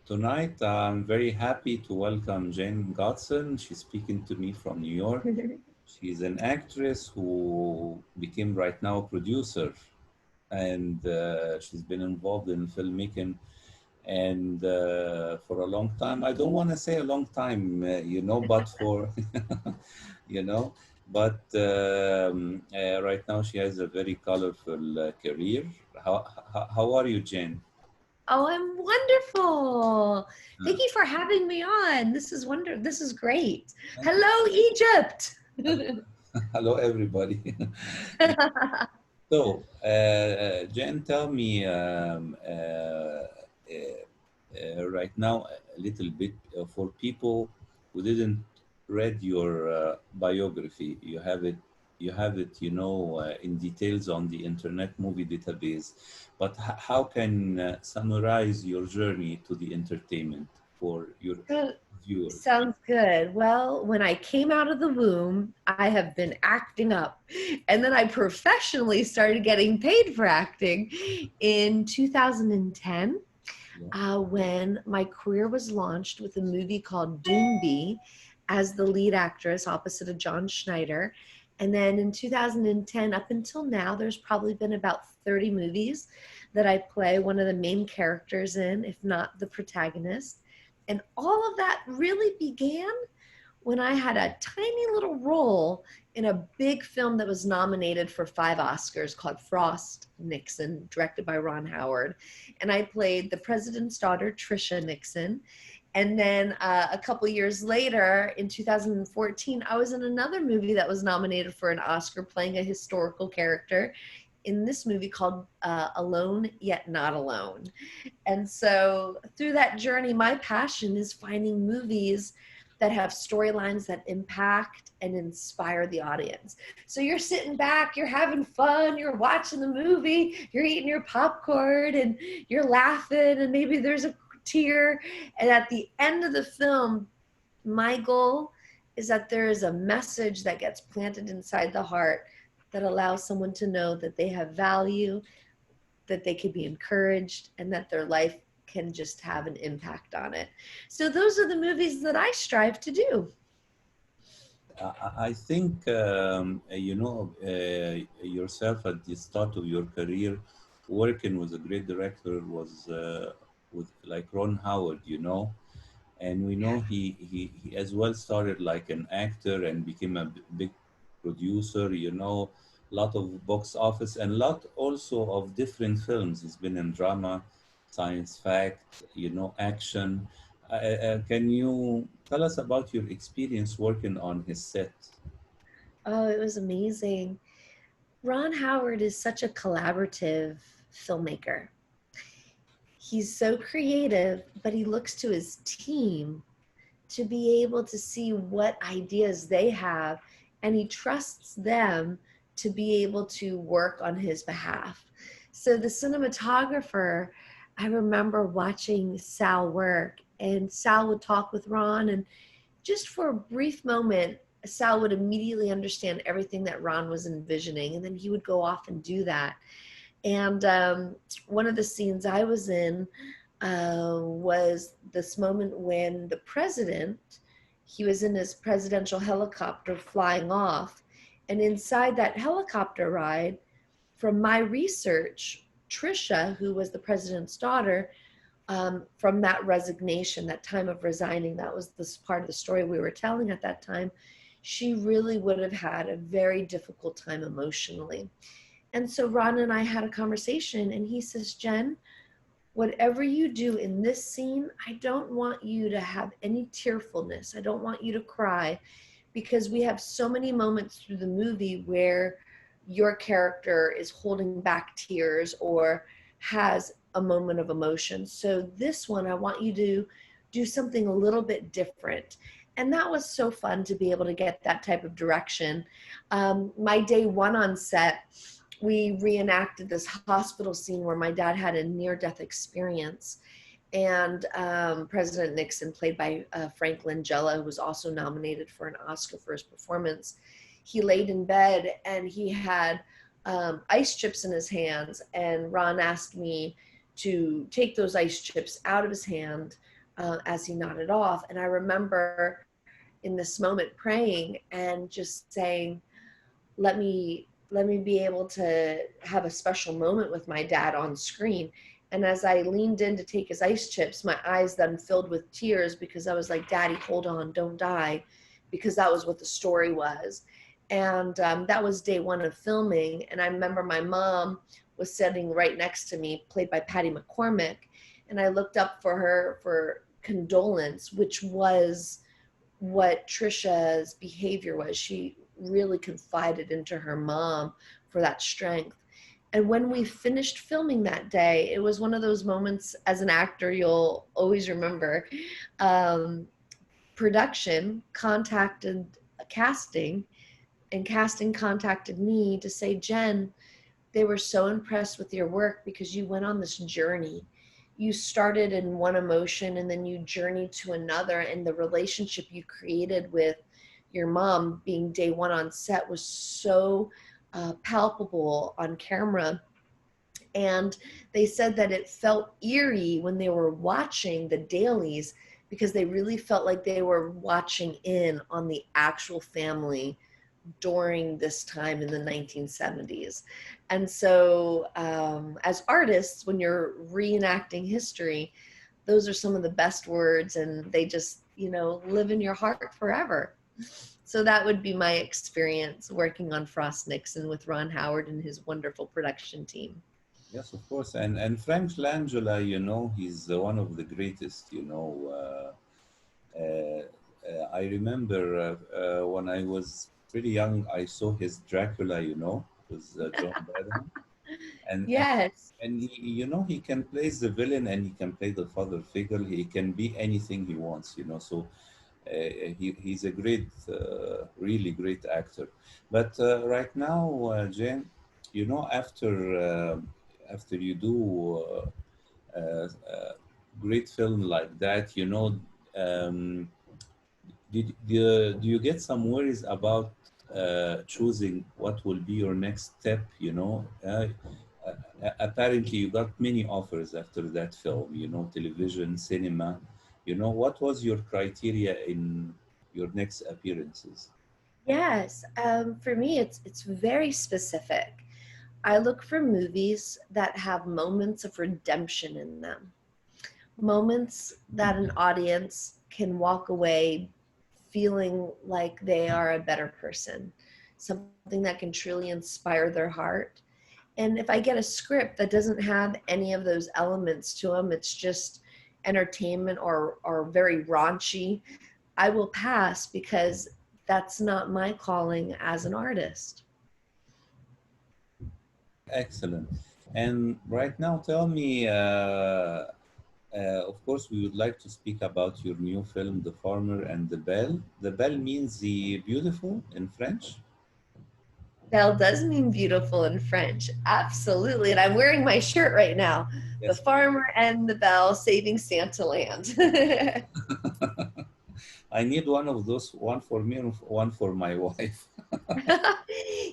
Tonight, I'm very happy to welcome Jenn Gotzon. She's speaking to me from New York. She's an actress who became right now a producer, and she's been involved in filmmaking and for a long time. I don't want to say a long time, but for you know, but right now she has a very colorful career. How are you, Jenn? Oh, I'm wonderful. Thank you for having me on. This is great. Thank you. Hello, Egypt. Hello, everybody. So, Jen, tell me right now a little bit for people who didn't read your biography. You have it, in details on the Internet Movie Database. But how can summarize your journey to the entertainment for your Good. viewers? Sounds good. Well, when I came out of the womb, I have been acting up. And then I professionally started getting paid for acting in 2010 Yeah. when my career was launched with a movie called Doomby as the lead actress opposite of John Schneider. And then in 2010, up until now, there's probably been about 30 movies that I play one of the main characters in, if not the protagonist. And all of that really began when I had a tiny little role in a big film that was nominated for 5 Oscars called Frost Nixon, directed by Ron Howard. And I played the president's daughter, Trisha Nixon. And then a couple years later, in 2014, I was in another movie that was nominated for an Oscar playing a historical character in this movie called Alone Yet Not Alone. And so through that journey, my passion is finding movies that have storylines that impact and inspire the audience. So you're sitting back, you're having fun, you're watching the movie, you're eating your popcorn and you're laughing and maybe there's a tear. And at the end of the film, my goal is that there is a message that gets planted inside the heart that allows someone to know that they have value, that they can be encouraged, and that their life can just have an impact on it. So those are the movies that I strive to do. I think yourself at the start of your career, working with a great director was with like Ron Howard, and we know he as well started like an actor and became a big producer, lot of box office and lot also of different films. He's been in drama, science fact, action. Can you tell us about your experience working on his set? Oh, it was amazing. Ron Howard is such a collaborative filmmaker. He's so creative, but he looks to his team to be able to see what ideas they have, and he trusts them to be able to work on his behalf. So the cinematographer, I remember watching Sal work, and Sal would talk with Ron, and just for a brief moment, Sal would immediately understand everything that Ron was envisioning, and then he would go off and do that. And one of the scenes I was in was this moment when the president, he was in his presidential helicopter flying off. And inside that helicopter ride, from my research, Trisha, who was the president's daughter, from that resignation, that time of resigning, that was this part of the story we were telling at that time, she really would have had a very difficult time emotionally. And so Ron and I had a conversation, and he says, Jen, whatever you do in this scene, I don't want you to have any tearfulness. I don't want you to cry, because we have so many moments through the movie where your character is holding back tears or has a moment of emotion. So this one, I want you to do something a little bit different. And that was so fun to be able to get that type of direction. My day one on set, we reenacted this hospital scene where my dad had a near-death experience. And President Nixon, played by Frank Langella, who was also nominated for an Oscar for his performance, he laid in bed and he had ice chips in his hands. And Ron asked me to take those ice chips out of his hand, as he nodded off. And I remember in this moment praying and just saying, let me be able to have a special moment with my dad on screen. And as I leaned in to take his ice chips, my eyes then filled with tears because I was like, Daddy, hold on, don't die, because that was what the story was. And that was day one of filming. And I remember my mom was sitting right next to me, played by Patty McCormick. And I looked up for her for condolence, which was what Trisha's behavior was. She really confided into her mom for that strength. And when we finished filming that day, it was one of those moments as an actor you'll always remember. Um, Production contacted casting, and casting contacted me to say, Jenn, they were so impressed with your work because you went on this journey. You started in one emotion and then you journeyed to another, and the relationship you created with your mom being day one on set was so palpable on camera. And they said that it felt eerie when they were watching the dailies because they really felt like they were watching in on the actual family during this time in the 1970s. And so, as artists, when you're reenacting history, those are some of the best words, and they just, live in your heart forever. So that would be my experience working on Frost Nixon with Ron Howard and his wonderful production team. Yes, of course. And Frank Langella, he's one of the greatest, I remember when I was pretty young, I saw his Dracula, with John Badham. And, and, Yes. and he can play the villain and he can play the father figure. He can be anything he wants, So he's a great, really great actor. But right now, Jane, after you do great film like that, um, do you get some worries about choosing what will be your next step? Apparently, you got many offers after that film, television, cinema. What was your criteria in your next appearances? Yes. For me, it's very specific. I look for movies that have moments of redemption in them, moments that an audience can walk away feeling like they are a better person, something that can truly inspire their heart. And if I get a script that doesn't have any of those elements to them, it's just entertainment or very raunchy, I will pass because that's not my calling as an artist. Excellent. And right now, tell me, of course, we would like to speak about your new film, The Farmer and the Belle. The Belle means the beautiful in French. Belle does mean beautiful in French. Absolutely. And I'm wearing my shirt right now. The Yes. farmer and the belle saving Santa land. I need one of those, one for me and one for my wife.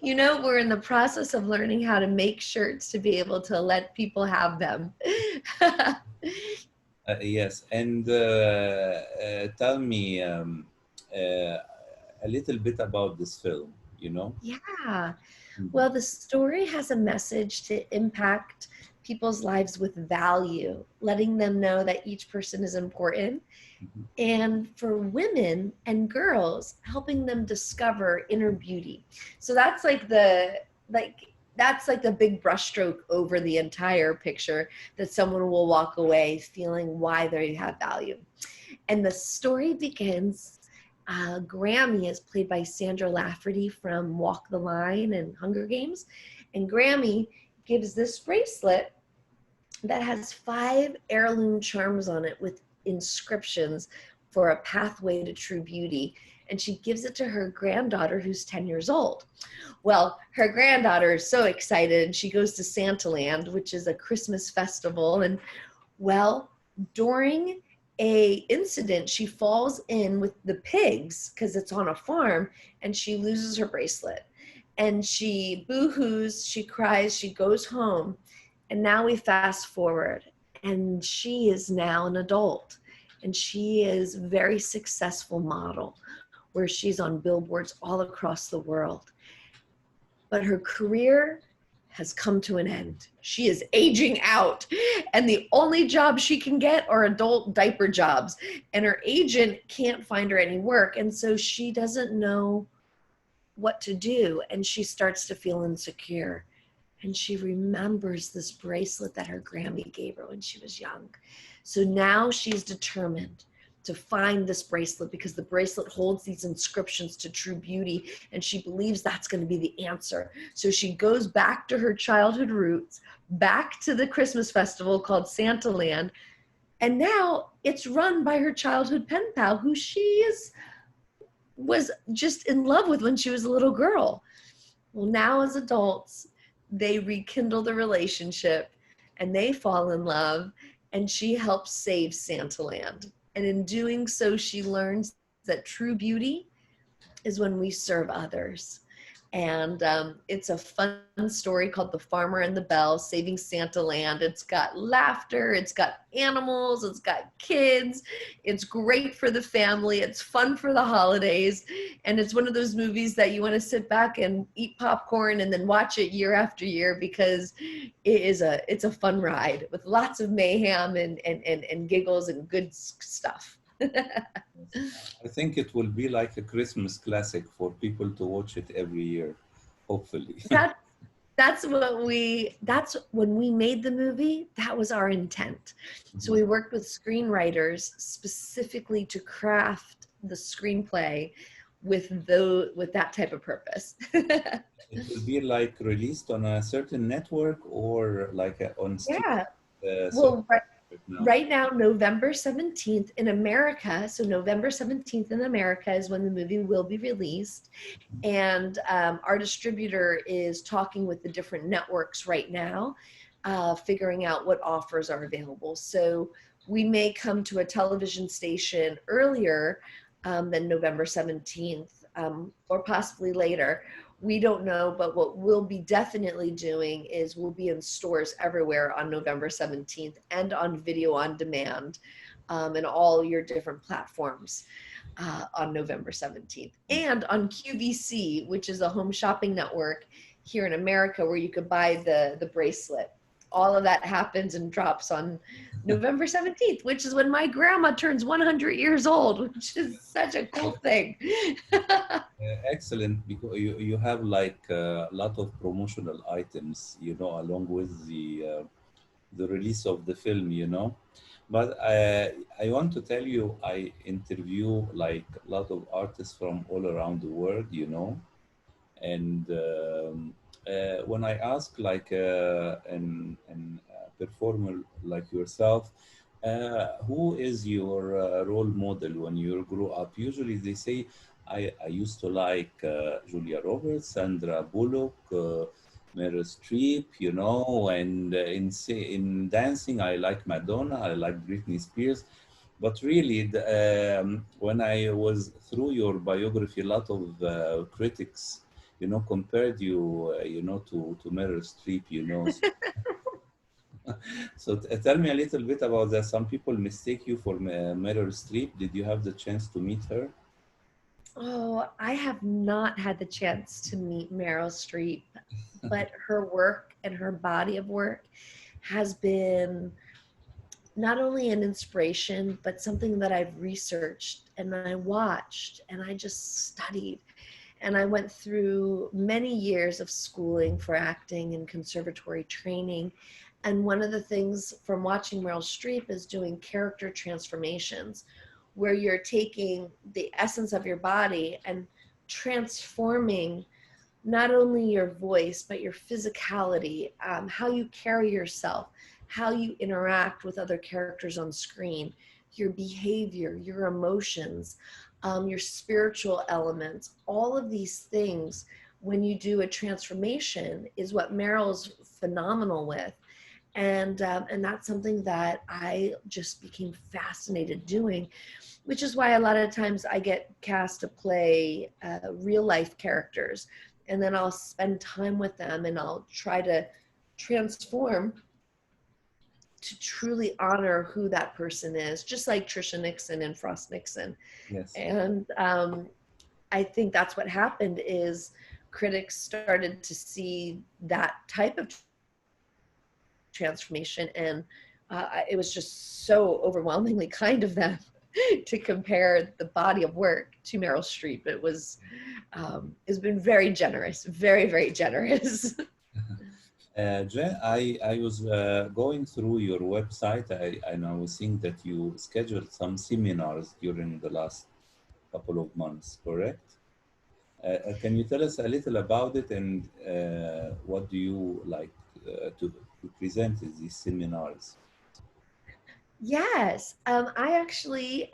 We're in the process of learning how to make shirts to be able to let people have them. Yes, and tell me uh, a little bit about this film. Yeah. Mhm, Well, the story has a message to impact people's lives with value, letting them know that each person is important. mhm. And for women and girls, helping them discover inner beauty. So that's like the big brushstroke over the entire picture, that someone will walk away feeling why they have value. And the story begins. Grammy is played by Sandra Lafferty from Walk the Line and Hunger Games. And Grammy gives this bracelet that has 5 heirloom charms on it with inscriptions for a pathway to true beauty. And she gives it to her granddaughter, who's 10 years old. Well, her granddaughter is so excited. She goes to Santaland, which is a Christmas festival. And well, during a incident, she falls in with the pigs because it's on a farm, and she loses her bracelet. And she boo-hoos, she cries, she goes home. And now we fast forward, and she is now an adult. and she is a very successful model where she's on billboards all across the world. But her career has come to an end. She is aging out, and the only jobs she can get are adult diaper jobs, and her agent can't find her any work, and so she doesn't know what to do, and she starts to feel insecure. And she remembers this bracelet that her Grammy gave her when she was young. So now she's determined to find this bracelet because the bracelet holds these inscriptions to true beauty, and she believes that's going to be the answer. So she goes back to her childhood roots, back to the Christmas festival called Santaland, and now it's run by her childhood pen pal, who was just in love with when she was a little girl. Well, now as adults, they rekindle the relationship and they fall in love, and she helps save Santaland. And in doing so, she learns that true beauty is when we serve others. And it's a fun story called The Farmer and the Bell, Saving Santaland. It's got laughter, it's got animals, it's got kids. It's great for the family. It's fun for the holidays. And it's one of those movies that you want to sit back and eat popcorn and then watch it year after year, because it's a fun ride with lots of mayhem and giggles and good stuff. I think it will be like a Christmas classic for people to watch it every year, hopefully. That's when we made the movie, that was our intent. So we worked with screenwriters specifically to craft the screenplay with that type of purpose. It will be like released on a certain network or like on stream. Yeah. Well, right now, November 17th in America. So November 17th in America is when the movie will be released. And our distributor is talking with the different networks right now, figuring out what offers are available. So we may come to a television station earlier than November 17th, or possibly later. We don't know, but what we'll be definitely doing is we'll be in stores everywhere on November 17th and on video on demand, and all your different platforms on November 17th. And on QVC, which is a home shopping network here in America where you could buy the bracelet. All of that happens and drops on November 17th, which is when my grandma turns 100 years old, which is such a cool thing. Excellent, because you have like a lot of promotional items, along with the release of the film, But I want to tell you, I interview like a lot of artists from all around the world, and when I ask like an performer like yourself, who is your role model when you grew up? Usually they say, I used to like Julia Roberts, Sandra Bullock, Meryl Streep, and in dancing, I like Madonna, I like Britney Spears. But really, when I was through your biography, a lot of critics, compared you, to Meryl Streep, So tell me a little bit about that. Some people mistake you for Meryl Streep. Did you have the chance to meet her? Oh, I have not had the chance to meet Meryl Streep, but her work and her body of work has been not only an inspiration, but something that I've researched and I watched and I just studied. And I went through many years of schooling for acting and conservatory training. And one of the things from watching Meryl Streep is doing character transformations, where you're taking the essence of your body and transforming not only your voice, but your physicality, how you carry yourself, how you interact with other characters on screen, your behavior, your emotions, your spiritual elements. All of these things, when you do a transformation, is what Meryl's phenomenal with. And that's something that I just became fascinated doing, which is why a lot of times I get cast to play real life characters, and then I'll spend time with them and I'll try to transform to truly honor who that person is, just like Trisha Nixon and Frost Nixon. Yes. And I think that's what happened is critics started to see that type of transformation, and it was just so overwhelmingly kind of them to compare the body of work to Meryl Streep. It's been very generous, very, very generous. Jen, I was going through your website, and I was seeing that you scheduled some seminars during the last couple of months, correct? Can you tell us a little about it, and what do you like to present in these seminars? Yes, I actually,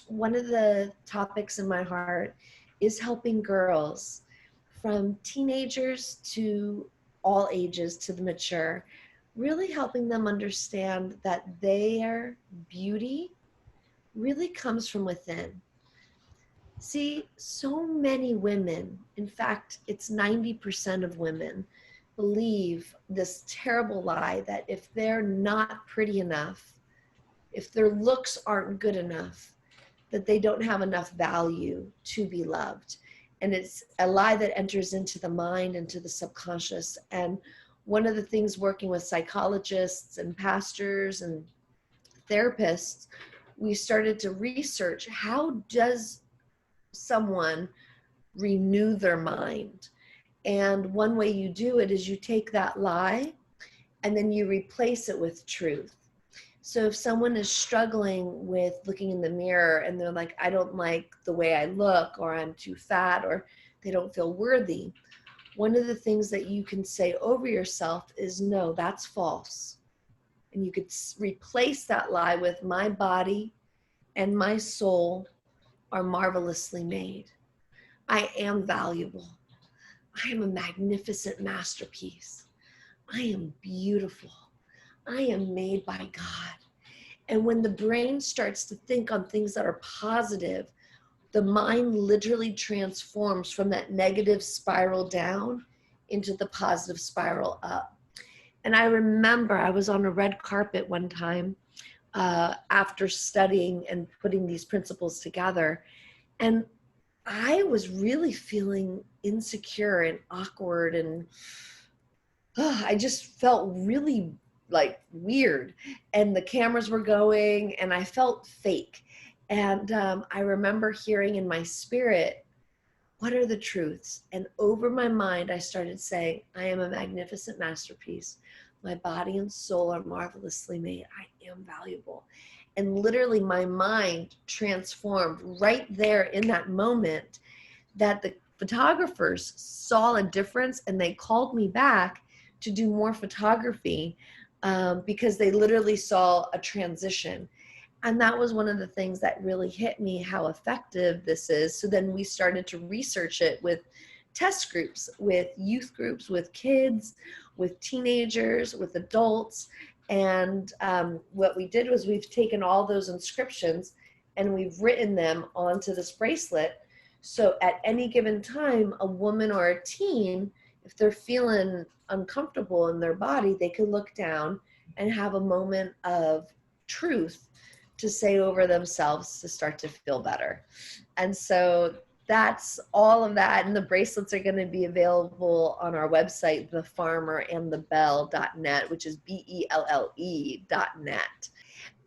one of the topics in my heart is helping girls from teenagers to all ages to the mature, really helping them understand that their beauty really comes from within. See, so many women, in fact, it's 90% of women, believe this terrible lie that if they're not pretty enough, if their looks aren't good enough, that they don't have enough value to be loved. And it's a lie that enters into the mind, into the subconscious. And one of the things working with psychologists and pastors and therapists, we started to research how does someone renew their mind. And one way you do it is you take that lie and then you replace it with truth. So if someone is struggling with looking in the mirror and they're like, I don't like the way I look, or I'm too fat, or they don't feel worthy, one of the things that you can say over yourself is, no, that's false. And you could replace that lie with, my body and my soul are marvelously made. I am valuable. I am a magnificent masterpiece. I am beautiful. I am made by God. And when the brain starts to think on things that are positive, the mind literally transforms from that negative spiral down into the positive spiral up. And I remember I was on a red carpet one time after studying and putting these principles together. And I was really feeling insecure and awkward, and I just felt really like weird. And the cameras were going and I felt fake. And I remember hearing in my spirit, what are the truths? And over my mind, I started saying, I am a magnificent masterpiece. My body and soul are marvelously made. I am valuable. And literally my mind transformed right there in that moment, that the photographers saw a difference and they called me back to do more photography because they literally saw a transition. And that was one of the things that really hit me, how effective this is. So then we started to research it with test groups, with youth groups, with kids, with teenagers, with adults. And what we did was we've taken all those inscriptions and we've written them onto this bracelet. So at any given time, a woman or a teen, if they're feeling uncomfortable in their body, they can look down and have a moment of truth to say over themselves to start to feel better. And so that's all of that. And the bracelets are going to be available on our website, thefarmerandthebell.net, which is BELLE.net.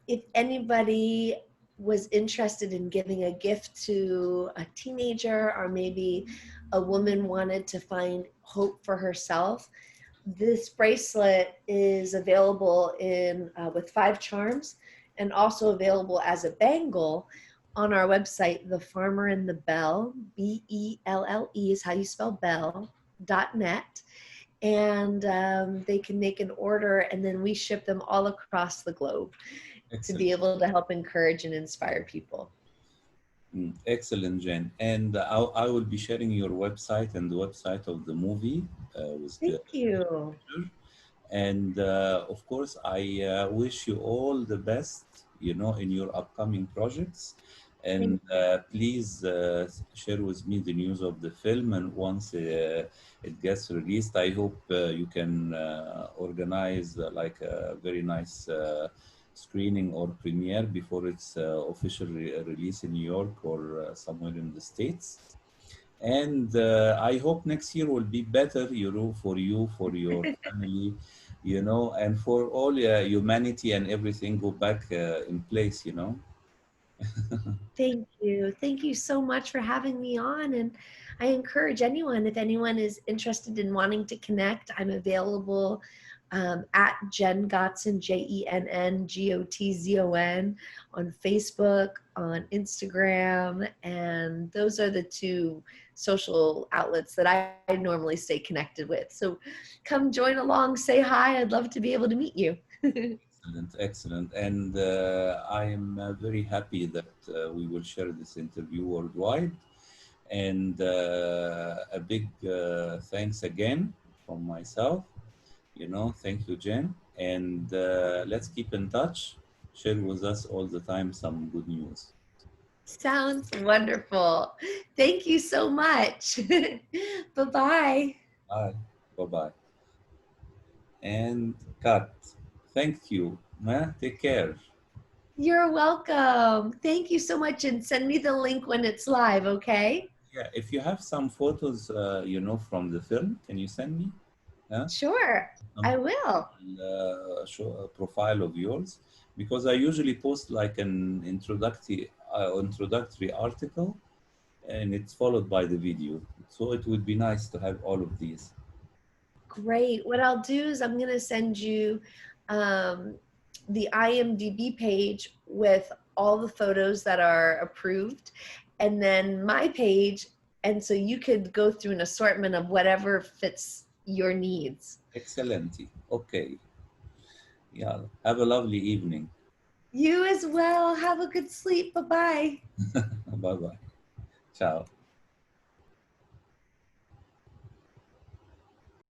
If anybody was interested in giving a gift to a teenager, or maybe a woman wanted to find hope for herself, this bracelet is available in with 5 charms, and also available as a bangle on our website, The Farmer and the Bell, BELLE is how you spell bell.net. And they can make an order, and then we ship them all across the globe. To Excellent. be able to help encourage and inspire people. Excellent, Jen. And I will be sharing your website and the website of the movie with the Thank you. picture. And of course, I wish you all the best, in your upcoming projects. And please share with me the news of the film. And once it gets released, I hope you can organize like a very nice screening or premiere before its official release in New York or somewhere in the States. And I hope next year will be better, for you, for your family, and for all humanity and everything go back in place. Thank you. Thank you so much for having me on. And I encourage anyone, if anyone is interested in wanting to connect, I'm available at Jenn Gotzon, JennGotzon, on Facebook, on Instagram. And those are the two social outlets that I normally stay connected with. So come join along, say hi. I'd love to be able to meet you. Excellent, excellent. And I am very happy that we will share this interview worldwide. And a big thanks again from myself. Thank you, Jen. And let's keep in touch. Share with us all the time some good news. Sounds wonderful. Thank you so much. Bye-bye. Bye. Bye-bye. And cut. Thank you. Take care. You're welcome. Thank you so much. And send me the link when it's live, okay? Yeah, if you have some photos, from the film, can you send me? Yeah? Sure, Some I will. show a profile of yours, because I usually post like an introductory article, and it's followed by the video. So it would be nice to have all of these. Great. What I'll do is I'm going to send you um, the IMDb page with all the photos that are approved, and then my page. And so you could go through an assortment of whatever fits your needs. Excellent. Okay. Yeah. Have a lovely evening. You as well. Have a good sleep. Bye-bye. Bye bye. Ciao.